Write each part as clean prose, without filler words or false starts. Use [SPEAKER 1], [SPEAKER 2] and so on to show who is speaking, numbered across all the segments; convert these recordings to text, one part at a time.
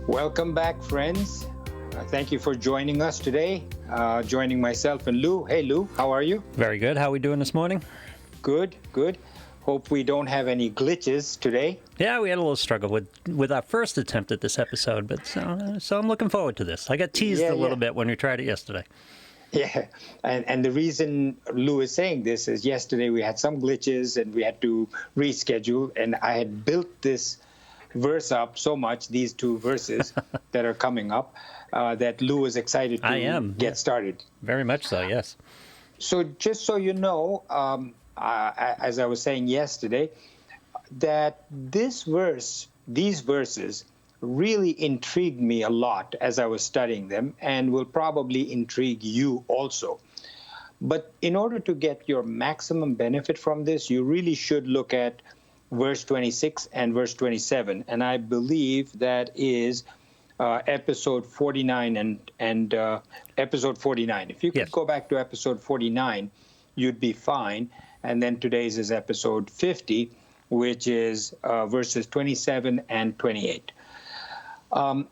[SPEAKER 1] Welcome back, friends. Thank you for joining us today. Joining myself and Lou. Hey, Lou, how are you?
[SPEAKER 2] Very good. How are we doing this morning?
[SPEAKER 1] Good, good. Hope we don't have any glitches today.
[SPEAKER 2] Yeah, we had a little struggle with our first attempt at this episode, but so I'm looking forward to this. I got teased a little bit when we tried it yesterday.
[SPEAKER 1] Yeah, and the reason Lou is saying this is yesterday we had some glitches and we had to reschedule, and I had built this verse up so much, these two verses that are coming up, that Lou is excited to get started.
[SPEAKER 2] Very much so, yes.
[SPEAKER 1] So just so you know, as I was saying yesterday, that these verses really intrigued me a lot as I was studying them, and will probably intrigue you also. But in order to get your maximum benefit from this, you really should look at verse 26 and verse 27. And I believe that is episode 49 and episode 49. If you could go back to episode 49, you'd be fine. And then today's is episode 50, which is verses 27 and 28. And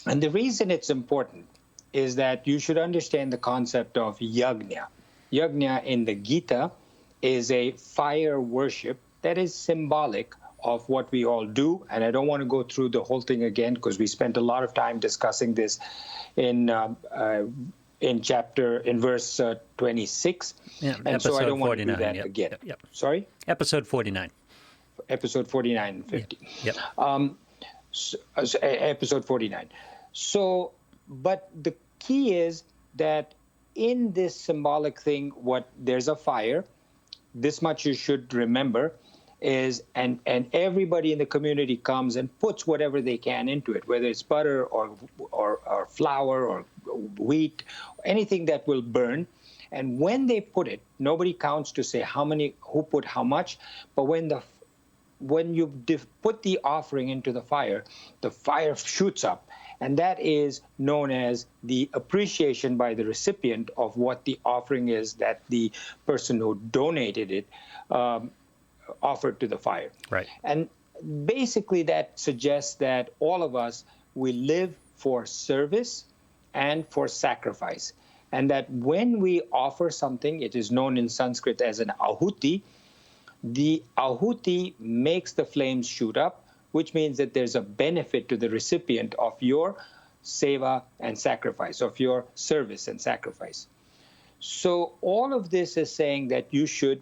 [SPEAKER 1] the reason it's important is that you should understand the concept of yajna. Yajna in the Gita is a fire worship that is symbolic of what we all do. And I don't want to go through the whole thing again because we spent a lot of time discussing this in verse 26.
[SPEAKER 2] Yeah,
[SPEAKER 1] and so I don't want to do that again.
[SPEAKER 2] Yep.
[SPEAKER 1] Sorry?
[SPEAKER 2] Episode 49.
[SPEAKER 1] Episode 49 and 50.
[SPEAKER 2] Yep.
[SPEAKER 1] Episode 49. So, but the key is that in this symbolic thing, there's a fire. This much you should remember is, and everybody in the community comes and puts whatever they can into it, whether it's butter or flour or wheat, anything that will burn. And when they put it, nobody counts to say who put how much, but when you put the offering into the fire shoots up. And that is known as the appreciation by the recipient of what the offering is that the person who donated it offered to the fire.
[SPEAKER 2] Right.
[SPEAKER 1] And basically that suggests that all of us, we live for service and for sacrifice. And that when we offer something, it is known in Sanskrit as an ahuti. The ahuti makes the flames shoot up, which means that there's a benefit to the recipient of your seva and sacrifice, of your service and sacrifice. So all of this is saying that you should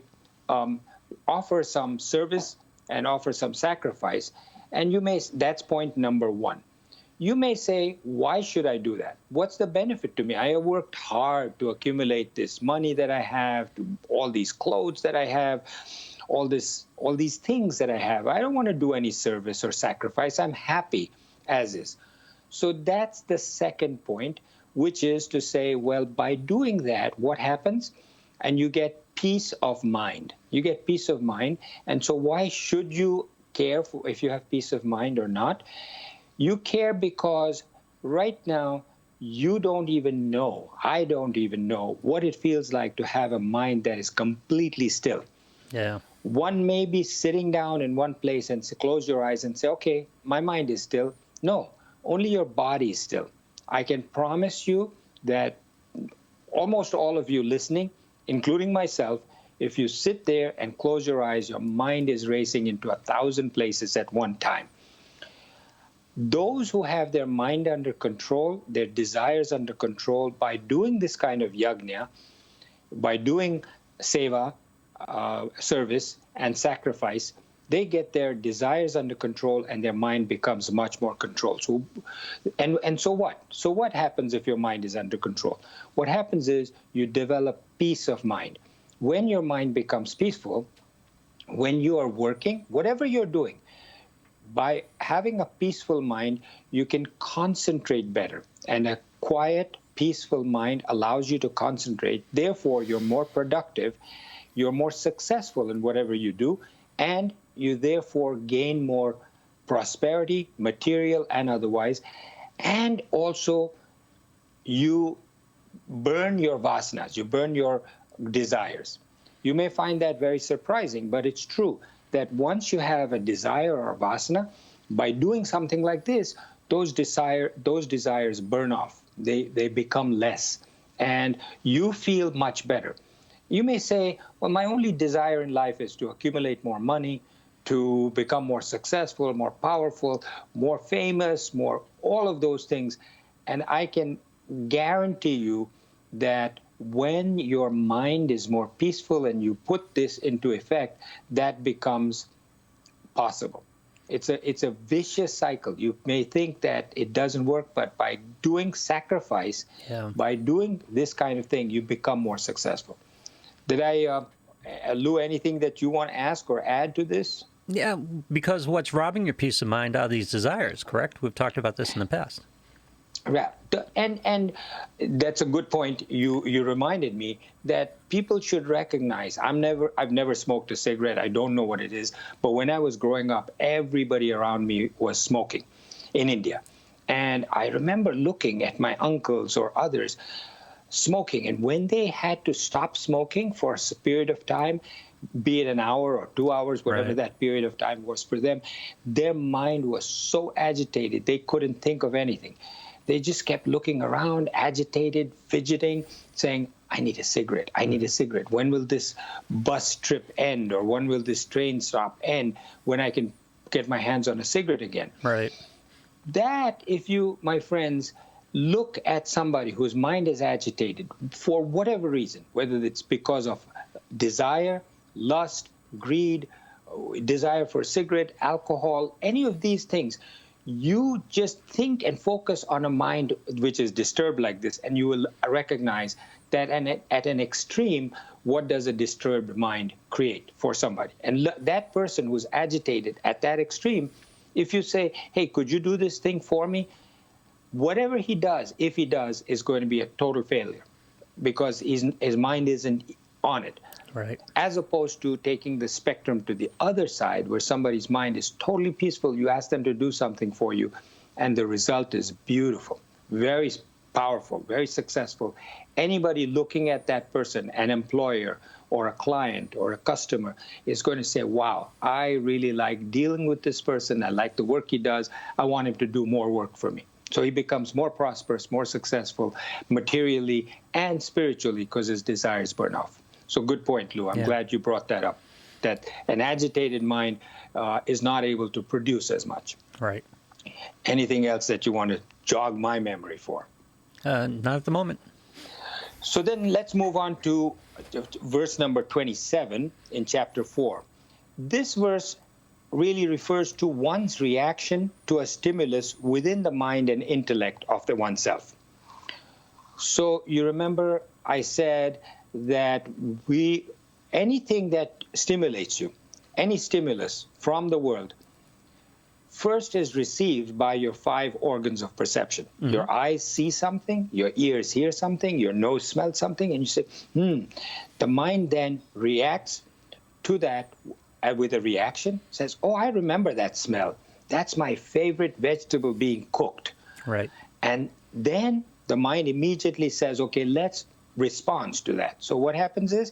[SPEAKER 1] offer some service and offer some sacrifice. And that's point number one. You may say, why should I do that? What's the benefit to me? I have worked hard to accumulate this money that I have, to all these clothes that I have, all these things that I have. I don't want to do any service or sacrifice. I'm happy as is. So that's the second point, which is to say, well, by doing that, what happens? And you get peace of mind. You get peace of mind. And so why should you care if you have peace of mind or not? You care because right now you don't even know, I don't even know what it feels like to have a mind that is completely still.
[SPEAKER 2] Yeah.
[SPEAKER 1] One may be sitting down in one place and close your eyes and say, okay, my mind is still. No, only your body is still. I can promise you that almost all of you listening, including myself, if you sit there and close your eyes, your mind is racing into 1,000 places at one time. Those who have their mind under control, their desires under control, by doing this kind of yajna, by doing seva, service and sacrifice, they get their desires under control and their mind becomes much more controlled. So, and so what? So what happens if your mind is under control? What happens is you develop peace of mind. When your mind becomes peaceful, when you are working, whatever you're doing, by having a peaceful mind, you can concentrate better. And a quiet, peaceful mind allows you to concentrate. Therefore, you're more productive, you're more successful in whatever you do, and you therefore gain more prosperity, material and otherwise. And also, you burn your vasanas, you burn your desires. You may find that very surprising, but it's true that once you have a desire or a vasana, by doing something like this, those desires burn off. They become less, and you feel much better. You may say, well, my only desire in life is to accumulate more money, to become more successful, more powerful, more famous, more all of those things. And I can guarantee you that when your mind is more peaceful and you put this into effect, that becomes possible. It's a vicious cycle. You may think that it doesn't work, but by doing sacrifice, by doing this kind of thing, you become more successful. Did I, Lou, anything that you want to ask or add to this?
[SPEAKER 2] Yeah, because what's robbing your peace of mind are these desires, correct? We've talked about this in the past.
[SPEAKER 1] Yeah, and that's a good point. You reminded me that people should recognize. I've never smoked a cigarette. I don't know what it is. But when I was growing up, everybody around me was smoking in India, and I remember looking at my uncles or others smoking, and when they had to stop smoking for a period of time, be it an hour or 2 hours, whatever that period of time was for them, their mind was so agitated they couldn't think of anything. They just kept looking around, agitated, fidgeting, saying, I need a cigarette. I need a cigarette. When will this bus trip end? Or when will this train stop end when I can get my hands on a cigarette again?
[SPEAKER 2] Right.
[SPEAKER 1] That, if you, my friends, look at somebody whose mind is agitated for whatever reason, whether it's because of desire, lust, greed, desire for a cigarette, alcohol, any of these things, you just think and focus on a mind which is disturbed like this, and you will recognize that at an extreme, what does a disturbed mind create for somebody? And that person who's agitated at that extreme, if you say, hey, could you do this thing for me? Whatever he does, if he does, is going to be a total failure because his mind isn't on it.
[SPEAKER 2] Right.
[SPEAKER 1] As opposed to taking the spectrum to the other side where somebody's mind is totally peaceful, you ask them to do something for you, and the result is beautiful, very powerful, very successful. Anybody looking at that person, an employer or a client or a customer, is going to say, wow, I really like dealing with this person. I like the work he does. I want him to do more work for me. So he becomes more prosperous, more successful materially and spiritually because his desires burn off. So good point, Lou. I'm glad you brought that up, that an agitated mind is not able to produce as much.
[SPEAKER 2] Right.
[SPEAKER 1] Anything else that you want to jog my memory for?
[SPEAKER 2] Not at the moment.
[SPEAKER 1] So then let's move on to verse number 27 in chapter 4. This verse really refers to one's reaction to a stimulus within the mind and intellect of the oneself. So you remember I said that anything that stimulates you, any stimulus from the world, first is received by your 5 organs of perception. Mm-hmm. Your eyes see something, your ears hear something, your nose smells something, and you say, The mind then reacts to that with a reaction, says, oh, I remember that smell. That's my favorite vegetable being cooked.
[SPEAKER 2] Right.
[SPEAKER 1] And then the mind immediately says, okay, let's respond to that. So what happens is,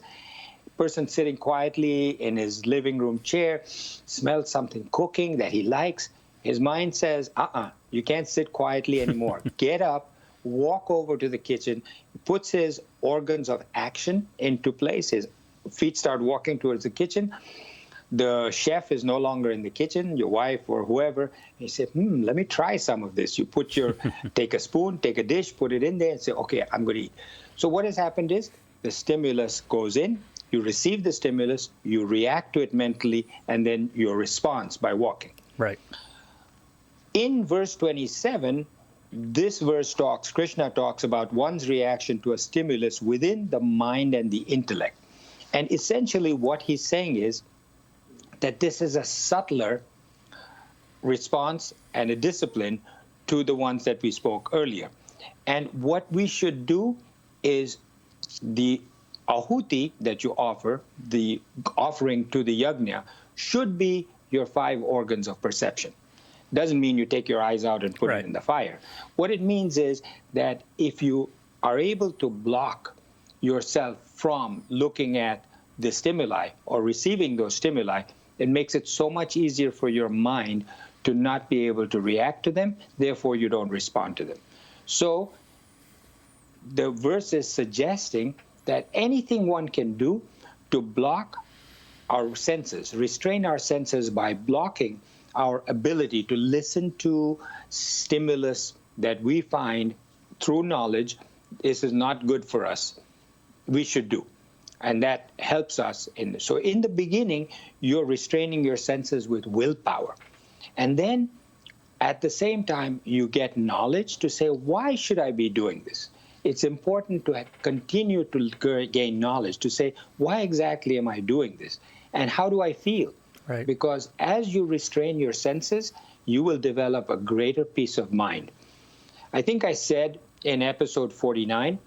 [SPEAKER 1] person sitting quietly in his living room chair smells something cooking that he likes. His mind says, you can't sit quietly anymore. Get up, walk over to the kitchen, puts his organs of action into place. His feet start walking towards the kitchen. The chef is no longer in the kitchen, your wife or whoever. You say, let me try some of this. You take a spoon, take a dish, put it in there and say, okay, I'm going to eat. So what has happened is the stimulus goes in, you receive the stimulus, you react to it mentally, and then your response by walking.
[SPEAKER 2] Right.
[SPEAKER 1] In verse 27, this verse Krishna talks about one's reaction to a stimulus within the mind and the intellect. And essentially what he's saying is that this is a subtler response and a discipline to the ones that we spoke earlier. And what we should do is the ahuti that you offer, the offering to the yajna, should be your 5 organs of perception. Doesn't mean you take your eyes out and put it in the fire. What it means is that if you are able to block yourself from looking at the stimuli or receiving those stimuli, it makes it so much easier for your mind to not be able to react to them, therefore you don't respond to them. So the verse is suggesting that anything one can do to block our senses, restrain our senses by blocking our ability to listen to stimulus that we find through knowledge, this is not good for us, we should do. And that helps us. So in the beginning, you're restraining your senses with willpower. And then at the same time, you get knowledge to say, why should I be doing this? It's important to continue to gain knowledge, to say, why exactly am I doing this? And how do I feel?
[SPEAKER 2] Right.
[SPEAKER 1] Because as you restrain your senses, you will develop a greater peace of mind. I think I said in episode 49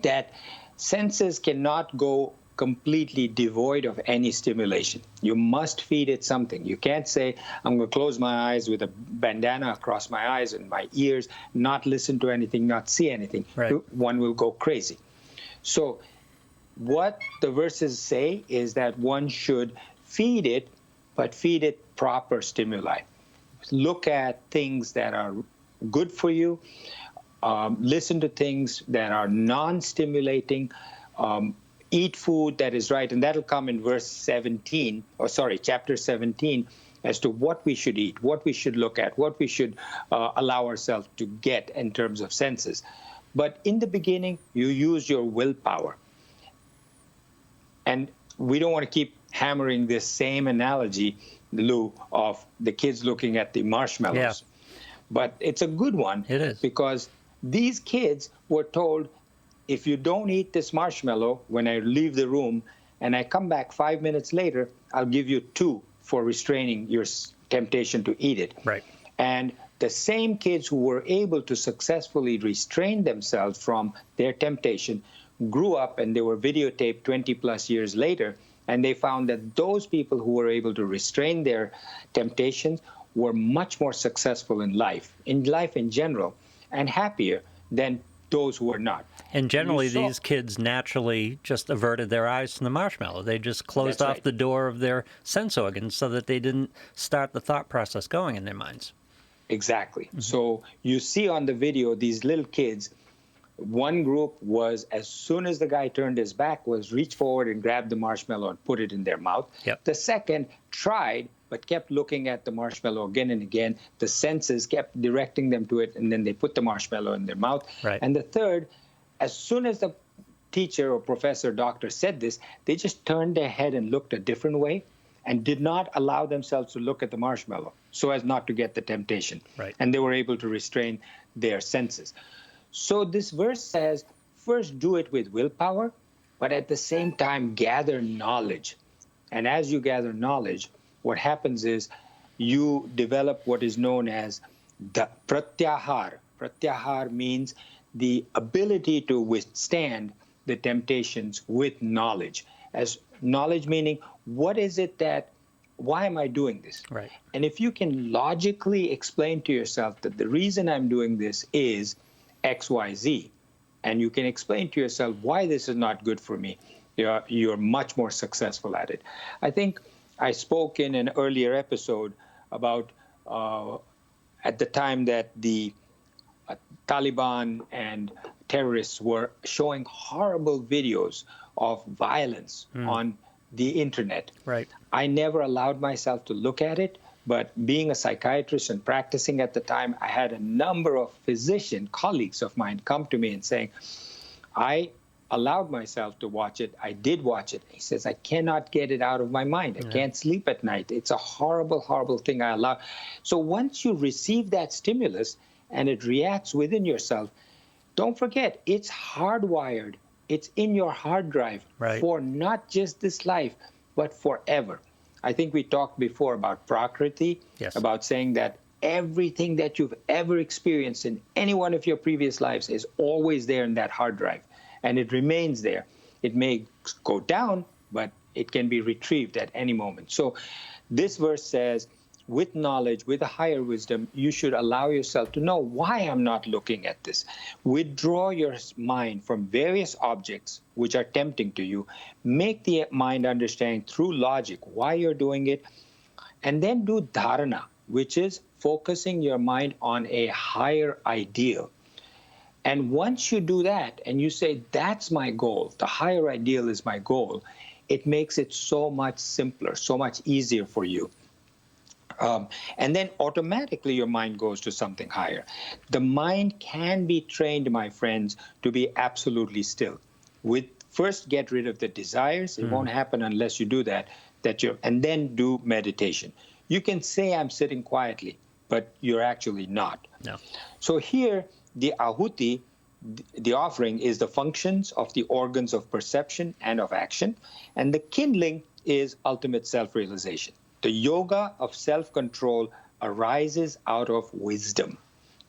[SPEAKER 1] that senses cannot go completely devoid of any stimulation. You must feed it something. You can't say, I'm going to close my eyes with a bandana across my eyes and my ears, not listen to anything, not see anything.
[SPEAKER 2] Right.
[SPEAKER 1] One will go crazy. So what the verses say is that one should feed it, but feed it proper stimuli. Look at things that are good for you. Listen to things that are non-stimulating. Eat food that is right. And that'll come in chapter 17, as to what we should eat, what we should look at, what we should allow ourselves to get in terms of senses. But in the beginning, you use your willpower. And we don't want to keep hammering this same analogy, Lou, of the kids looking at the marshmallows.
[SPEAKER 2] Yeah.
[SPEAKER 1] But it's a good one.
[SPEAKER 2] It is.
[SPEAKER 1] Because these kids were told, if you don't eat this marshmallow when I leave the room and I come back 5 minutes later, I'll give you 2 for restraining your temptation to eat it.
[SPEAKER 2] Right.
[SPEAKER 1] And the same kids who were able to successfully restrain themselves from their temptation grew up, and they were videotaped 20 plus years later, and they found that those people who were able to restrain their temptations were much more successful in life in general, and happier than those who were not.
[SPEAKER 2] And generally, these kids naturally just averted their eyes from the marshmallow. They just closed off the door of their sense organs so that they didn't start the thought process going in their minds.
[SPEAKER 1] Exactly. Mm-hmm. So you see on the video, these little kids, one group was, as soon as the guy turned his back, was reach forward and grab the marshmallow and put it in their mouth.
[SPEAKER 2] Yep.
[SPEAKER 1] The second tried, but kept looking at the marshmallow again and again. The senses kept directing them to it, and then they put the marshmallow in their mouth.
[SPEAKER 2] Right.
[SPEAKER 1] And the third, as soon as the teacher or professor or doctor said this, they just turned their head and looked a different way and did not allow themselves to look at the marshmallow so as not to get the temptation.
[SPEAKER 2] Right.
[SPEAKER 1] And they were able to restrain their senses. So this verse says, first do it with willpower, but at the same time gather knowledge. And as you gather knowledge, what happens is you develop what is known as the pratyahar. Pratyahar means the ability to withstand the temptations with knowledge. As knowledge meaning, what is it that, why am I doing this?
[SPEAKER 2] Right.
[SPEAKER 1] And if you can logically explain to yourself that the reason I'm doing this is X, Y, Z, and you can explain to yourself why this is not good for me, you're much more successful at it. I think I spoke in an earlier episode about at the time that the Taliban and terrorists were showing horrible videos of violence on the internet.
[SPEAKER 2] Right.
[SPEAKER 1] I never allowed myself to look at it, but being a psychiatrist and practicing at the time, I had a number of physician colleagues of mine come to me and saying, I allowed myself to watch it. I did watch it. He says, I cannot get it out of my mind. I can't sleep at night. It's a horrible, horrible thing I allow. So once you receive that stimulus and it reacts within yourself, don't forget, it's hardwired. It's in your hard drive for not just this life, but forever. I think we talked before about prakriti, about saying that everything that you've ever experienced in any one of your previous lives is always there in that hard drive, and it remains there. It may go down, but it can be retrieved at any moment. So this verse says, with knowledge, with a higher wisdom, you should allow yourself to know why I'm not looking at this. Withdraw your mind from various objects which are tempting to you. Make the mind understand through logic why you're doing it. And then do dharana. which is focusing your mind on a higher ideal. And once you do that and you say, that's my goal, the higher ideal is my goal, it makes it so much simpler, so much easier for you. And then automatically your mind goes to something higher. The mind can be trained, my friends, to be absolutely still. First get rid of the desires. It won't happen unless you do that. And then do meditation. You can say I'm sitting quietly, but you're actually not.
[SPEAKER 2] No.
[SPEAKER 1] So here, the ahuti, the offering, is the functions of the organs of perception and of action, and the kindling is ultimate self-realization. The yoga of self-control arises out of wisdom.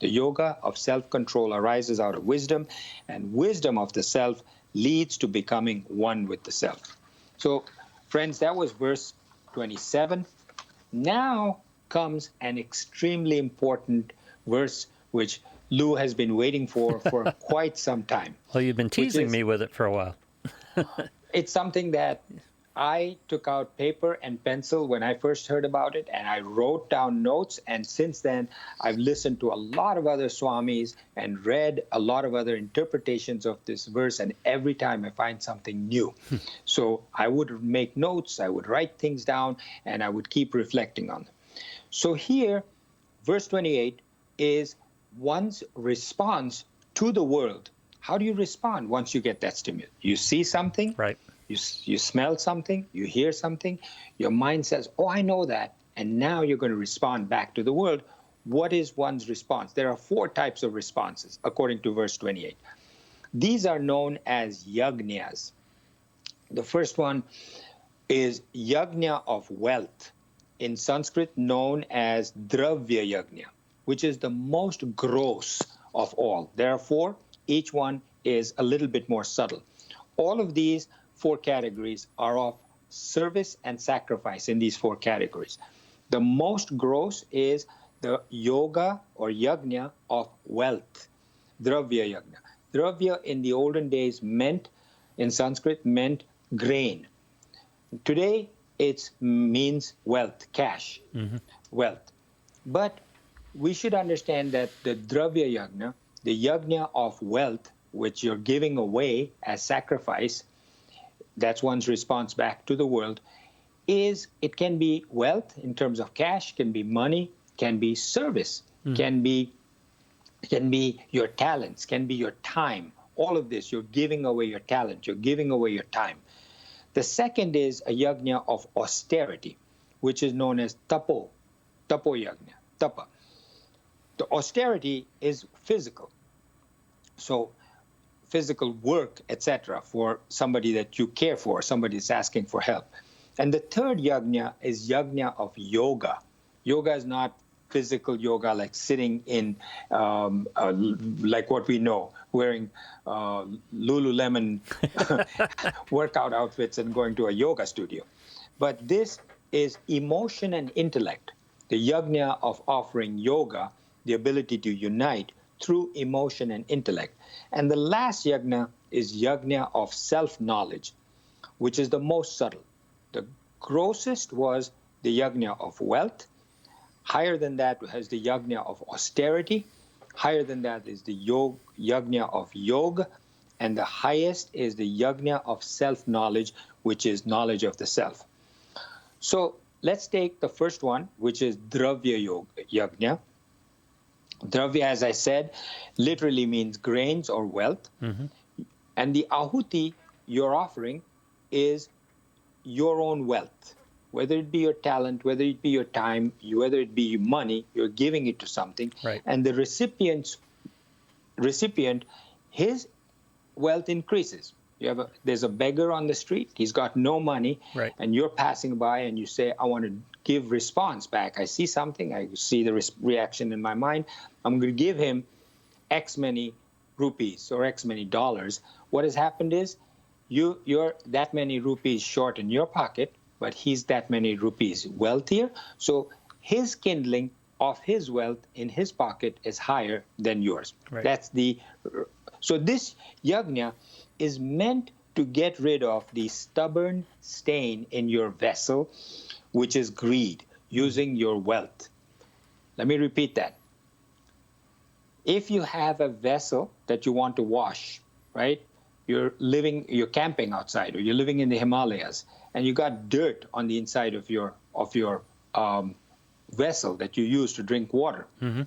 [SPEAKER 1] The yoga of self-control arises out of wisdom, and wisdom of the self leads to becoming one with the self. So, friends, that was verse 27. Now comes an extremely important verse which Lou has been waiting for quite some time.
[SPEAKER 2] Well, you've been teasing me with it for a while.
[SPEAKER 1] It's something that I took out paper and pencil when I first heard about it, and I wrote down notes, and since then I've listened to a lot of other swamis and read a lot of other interpretations of this verse, and every time I find something new. So I would make notes, I would write things down, and I would keep reflecting on them. So here, verse 28 is one's response to the world. How do you respond once you get that stimulus? You see something,
[SPEAKER 2] right?
[SPEAKER 1] You smell something, you hear something, your mind says, oh, I know that, and now you're going to respond back to the world. What is one's response? There are 4 types of responses, according to verse 28. These are known as yagnyas. The first one is yagnya of wealth, in Sanskrit known as dravya yagnya, which is the most gross of all. Therefore, each one is a little bit more subtle. All of these 4 categories are of service and sacrifice in these 4 categories. The most gross is the yoga or yagnya of wealth, dravya yagnya. Dravya in the olden days in Sanskrit meant grain. Today it means wealth, cash, wealth. But we should understand that the dravya yagnya, the yagnya of wealth, which you're giving away as sacrifice, that's one's response back to the world, it can be wealth in terms of cash, can be money, can be service, can be your talents, can be your time. All of this, you're giving away your talent, you're giving away your time. The second is a yagnya of austerity, which is known as tapo yagnya, tapa. The austerity is physical. So physical work, etc., for somebody that you care for, somebody is asking for help. And the third yagnya is yagnya of yoga. Yoga is not physical yoga like sitting in, like what we know, wearing Lululemon workout outfits and going to a yoga studio. But this is emotion and intellect, the yagnya of offering yoga, the ability to unite through emotion and intellect. And the last yagna is yagna of self-knowledge, which is the most subtle. The grossest was the yagna of wealth. Higher than that has the yagna of austerity. Higher than that is the yagna of yoga. And the highest is the yagna of self-knowledge, which is knowledge of the self. So let's take the first one, which is dravya yagna. Dravya, as I said, literally means grains or wealth. And the ahuti you're offering is your own wealth. Whether it be your talent, whether it be your time, whether it be money, you're giving it to something.
[SPEAKER 2] Right.
[SPEAKER 1] And the recipient, his wealth increases. There's a beggar on the street, he's got no money,
[SPEAKER 2] right,
[SPEAKER 1] and you're passing by and you say, I want to give response back. I see something, I see the reaction in my mind, I'm going to give him X many rupees or X many dollars. What has happened is you're that many rupees short in your pocket, but he's that many rupees wealthier. So his kindling of his wealth in his pocket is higher than yours.
[SPEAKER 2] Right.
[SPEAKER 1] So this yagna is meant to get rid of the stubborn stain in your vessel, which is greed, using your wealth. Let me repeat that. If you have a vessel that you want to wash, right? You're camping outside, or you're living in the Himalayas, and you got dirt on the inside of your vessel that you use to drink water.
[SPEAKER 2] Mm-hmm.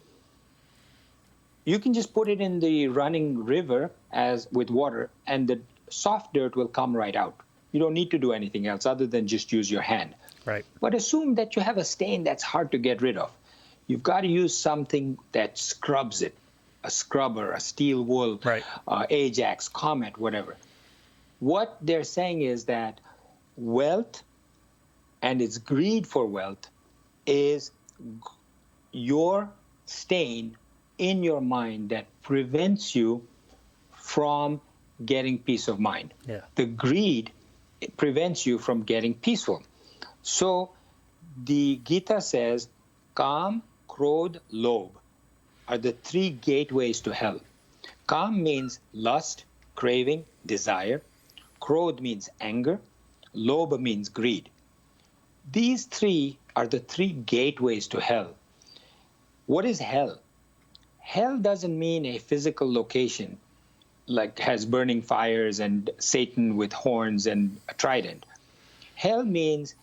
[SPEAKER 1] You can just put it in the running river with water, and the soft dirt will come right out. You don't need to do anything else other than just use your hand.
[SPEAKER 2] Right.
[SPEAKER 1] But assume that you have a stain that's hard to get rid of. You've got to use something that scrubs it. A scrubber, a steel wool,
[SPEAKER 2] right.
[SPEAKER 1] Ajax, Comet, whatever. What they're saying is that wealth and its greed for wealth is your stain in your mind that prevents you from getting peace of mind.
[SPEAKER 2] Yeah.
[SPEAKER 1] The greed prevents you from getting peaceful. So the Gita says, Kam, Krodh, Lobh are the three gateways to hell. Kam means lust, craving, desire. Krodh means anger. Lobh means greed. These three are the three gateways to hell. What is hell? Hell doesn't mean a physical location like has burning fires and Satan with horns and a trident. Hell means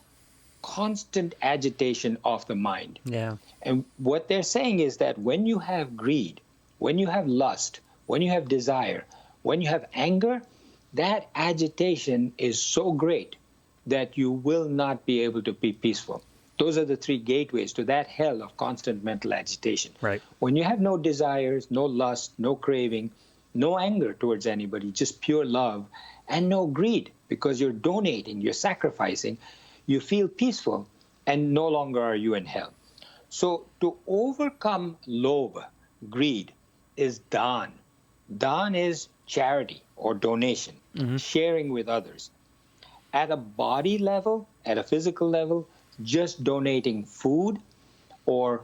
[SPEAKER 1] constant agitation of the mind.
[SPEAKER 2] Yeah.
[SPEAKER 1] And what they're saying is that when you have greed, when you have lust, when you have desire, when you have anger, that agitation is so great that you will not be able to be peaceful. Those are the three gateways to that hell of constant mental agitation.
[SPEAKER 2] Right.
[SPEAKER 1] When you have no desires, no lust, no craving, no anger towards anybody, just pure love, and no greed, because you're donating, you're sacrificing, you feel peaceful, and no longer are you in hell. So to overcome lobh, greed, is dan. Dan is charity or donation, sharing with others. At a body level, at a physical level, just donating food or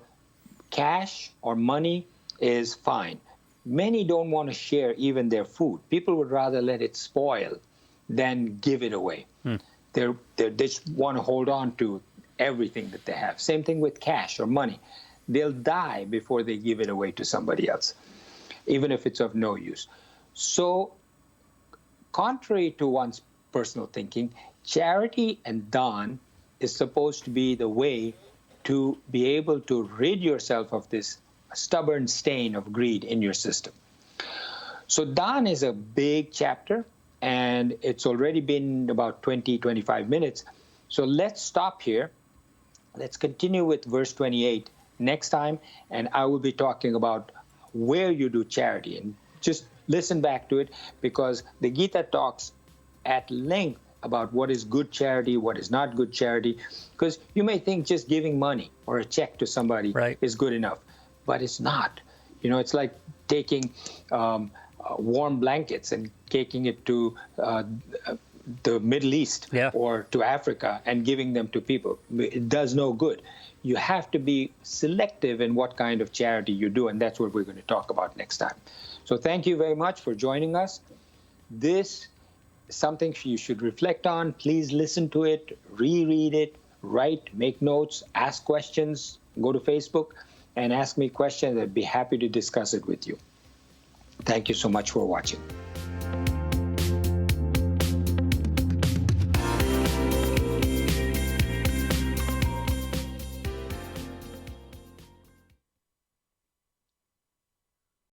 [SPEAKER 1] cash or money is fine. Many don't want to share even their food. People would rather let it spoil than give it away. They just want to hold on to everything that they have. Same thing with cash or money. They'll die before they give it away to somebody else, even if it's of no use. So, contrary to one's personal thinking, charity and dan is supposed to be the way to be able to rid yourself of this stubborn stain of greed in your system. So dan is a big chapter, and it's already been about 20, 25 minutes. So let's stop here. Let's continue with verse 28 next time, and I will be talking about where you do charity. And just listen back to it, because the Gita talks at length about what is good charity, what is not good charity, because you may think just giving money or a check to somebody is good enough, but it's not. You know, it's like taking warm blankets and taking it to the Middle East or to Africa and giving them to people. It does no good. You have to be selective in what kind of charity you do, and that's what we're going to talk about next time. So thank you very much for joining us. This is something you should reflect on. Please listen to it, reread it, write, make notes, ask questions, go to Facebook and ask me questions. I'd be happy to discuss it with you. Thank you so much for watching.